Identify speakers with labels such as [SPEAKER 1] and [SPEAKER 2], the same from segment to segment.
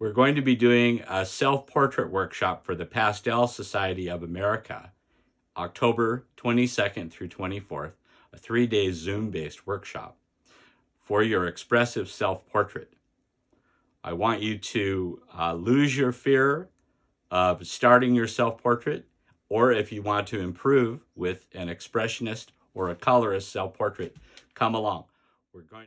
[SPEAKER 1] We're going to be doing a self-portrait workshop for the Pastel Society of America, October 22nd through 24th, a 3-day Zoom-based workshop for your expressive self-portrait. I want you to lose your fear of starting your self-portrait, or if you want to improve with an expressionist or a colorist self-portrait, come along. We're going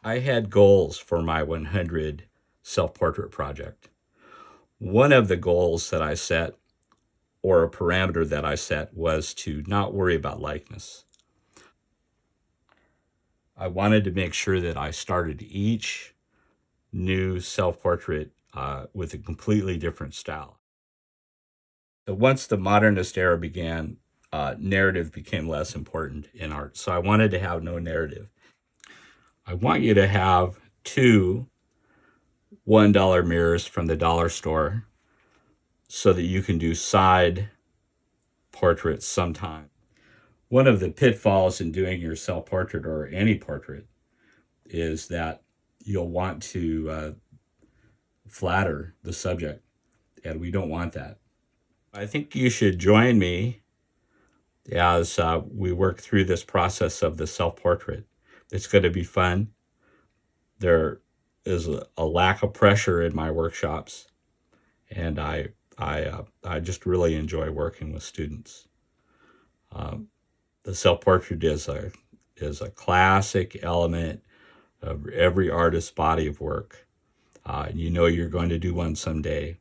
[SPEAKER 1] I had goals for my 100 self-portrait project. One of the goals that I set, or a parameter that I set, was to not worry about likeness. I wanted to make sure that I started each new self-portrait with a completely different style. So once the modernist era began, narrative became less important in art. So I wanted to have no narrative. I want you to have two $1 mirrors from the dollar store so that you can do side portraits sometime. One of the pitfalls in doing your self-portrait or any portrait is that you'll want to flatter the subject, and we don't want that. I think you should join me as we work through this process of the self-portrait. It's going to be fun. There is a lack of pressure in my workshops, and I just really enjoy working with students. The self-portrait is a classic element of every artist's body of work. You know you're going to do one someday.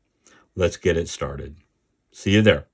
[SPEAKER 1] Let's get it started. See you there.